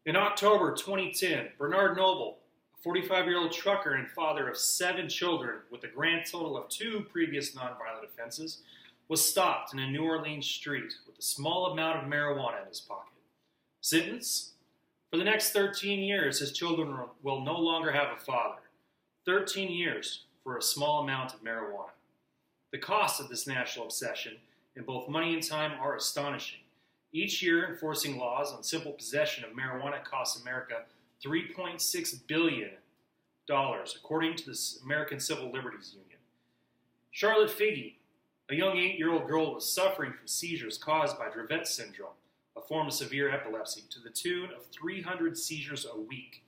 In October 2010, Bernard Noble, a 45-year-old trucker and father of 7 children with a grand total of 2 previous nonviolent offenses, was stopped in a New Orleans street with a small amount of marijuana in his pocket. Sentence? For the next 13 years, his children will no longer have a father. 13 years for a small amount of marijuana. The costs of this national obsession, in both money and time, are astonishing. Each year, enforcing laws on simple possession of marijuana costs America $3.6 billion, according to the American Civil Liberties Union. Charlotte Figge, a young 8-year-old girl, was suffering from seizures caused by Dravet syndrome, a form of severe epilepsy, to the tune of 300 seizures a week.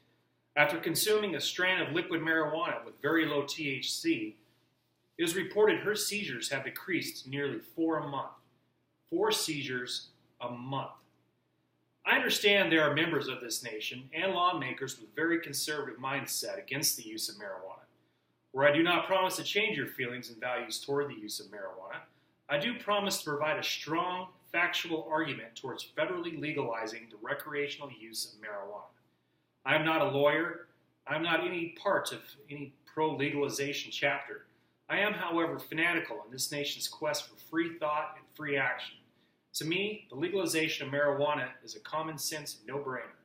After consuming a strand of liquid marijuana with very low THC, it is reported her seizures have decreased to nearly 4 a month. 4 seizures a month. I understand there are members of this nation and lawmakers with very conservative mindset against the use of marijuana. Where I do not promise to change your feelings and values toward the use of marijuana, I do promise to provide a strong, factual argument towards federally legalizing the recreational use of marijuana. I am not a lawyer. I am not any part of any pro-legalization chapter. I am, however, fanatical in this nation's quest for free thought and free action. To me, the legalization of marijuana is a common sense no-brainer.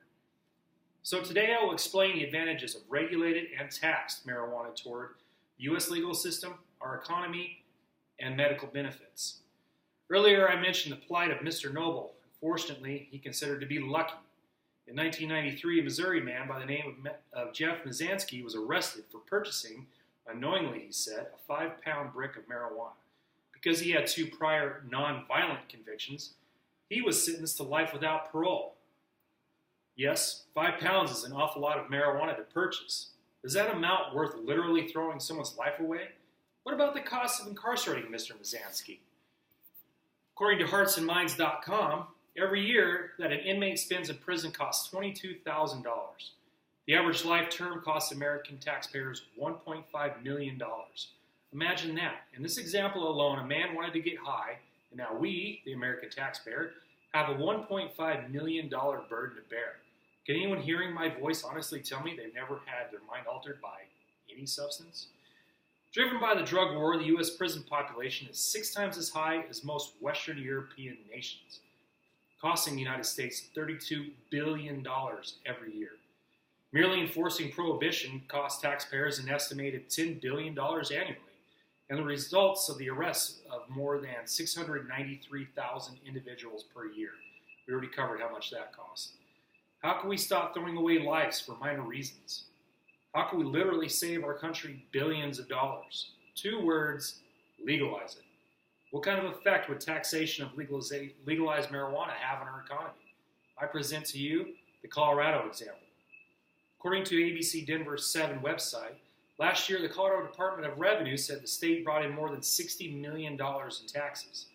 So today I will explain the advantages of regulated and taxed marijuana toward the U.S. legal system, our economy, and medical benefits. Earlier I mentioned the plight of Mr. Noble. Unfortunately, he considered to be lucky. In 1993, a Missouri man by the name of Jeff Mizanski was arrested for purchasing, unknowingly he said, a 5-pound brick of marijuana. Because he had 2 prior non-violent convictions, he was sentenced to life without parole. Yes, 5 pounds is an awful lot of marijuana to purchase. Is that amount worth literally throwing someone's life away? What about the cost of incarcerating Mr. Mizanski? According to heartsandminds.com, every year that an inmate spends in prison costs $22,000. The average life term costs American taxpayers $1.5 million. Imagine that. In this example alone, a man wanted to get high, and now we, the American taxpayer, have a $1.5 million burden to bear. Can anyone hearing my voice honestly tell me they've never had their mind altered by any substance? Driven by the drug war, the U.S. prison population is 6 times as high as most Western European nations, costing the United States $32 billion every year. Merely enforcing prohibition costs taxpayers an estimated $10 billion annually, and the results of the arrests of more than 693,000 individuals per year. We already covered how much that costs. How can we stop throwing away lives for minor reasons? How can we literally save our country billions of dollars? 2 words: legalize it. What kind of effect would taxation of legalized marijuana have on our economy? I present to you the Colorado example. According to ABC Denver 7 website, last year the Colorado Department of Revenue said the state brought in more than $60 million in taxes.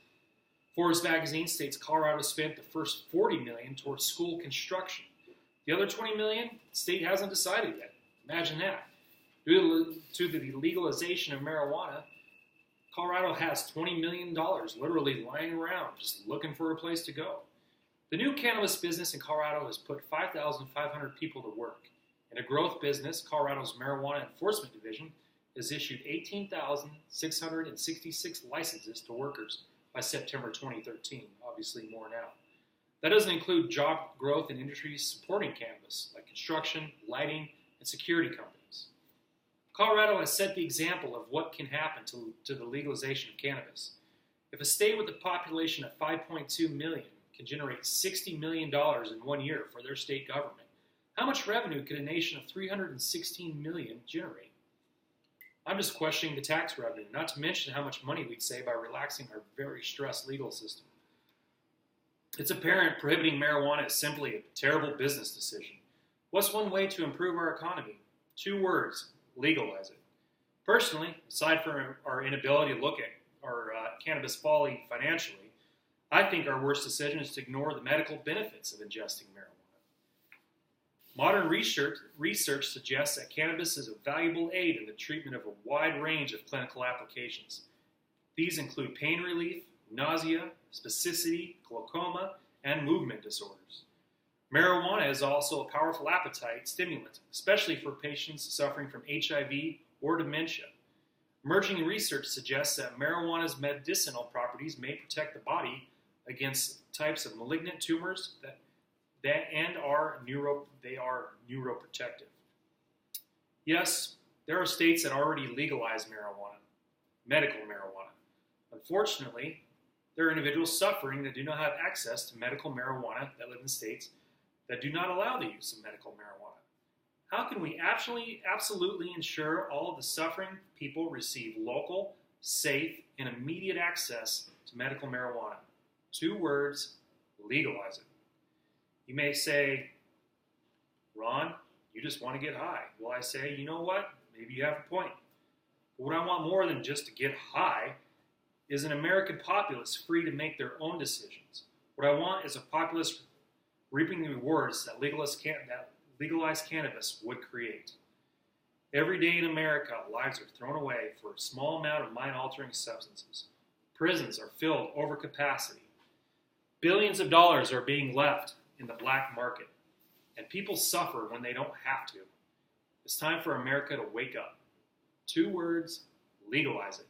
Forbes magazine states Colorado spent the first $40 million towards school construction. The other $20 million, the state hasn't decided yet. Imagine that. Due to the legalization of marijuana, Colorado has $20 million literally lying around, just looking for a place to go. The new cannabis business in Colorado has put 5,500 people to work. In a growth business, Colorado's Marijuana Enforcement Division has issued 18,666 licenses to workers by September 2013, obviously more now. That doesn't include job growth in industries supporting cannabis, like construction, lighting, and security companies. Colorado has set the example of what can happen to the legalization of cannabis. If a state with a population of 5.2 million can generate $60 million in 1 year for their state government, how much revenue could a nation of 316 million generate? I'm just questioning the tax revenue, not to mention how much money we'd save by relaxing our very stressed legal system. It's apparent prohibiting marijuana is simply a terrible business decision. What's one way to improve our economy? 2 words: legalize it. Personally, aside from our inability to look at our cannabis folly financially, I think our worst decision is to ignore the medical benefits of ingesting marijuana. Modern research suggests that cannabis is a valuable aid in the treatment of a wide range of clinical applications. These include pain relief, nausea, spasticity, glaucoma, and movement disorders. Marijuana is also a powerful appetite stimulant, especially for patients suffering from HIV or dementia. Emerging research suggests that marijuana's medicinal properties may protect the body against types of malignant tumors and are neuroprotective. Yes, there are states that already legalize marijuana, medical marijuana. Unfortunately, there are individuals suffering that do not have access to medical marijuana that live in states that do not allow the use of medical marijuana. How can we absolutely ensure all of the suffering people receive local, safe, and immediate access to medical marijuana? 2 words, legalize it. You may say, Ron, you just want to get high. Well, I say, you know what? Maybe you have a point. But what I want more than just to get high is an American populace free to make their own decisions. What I want is a populace reaping the rewards that legalized cannabis would create. Every day in America, lives are thrown away for a small amount of mind-altering substances. Prisons are filled over capacity. Billions of dollars are being left in the black market, and people suffer when they don't have to. It's time for America to wake up. 2 words, legalize it.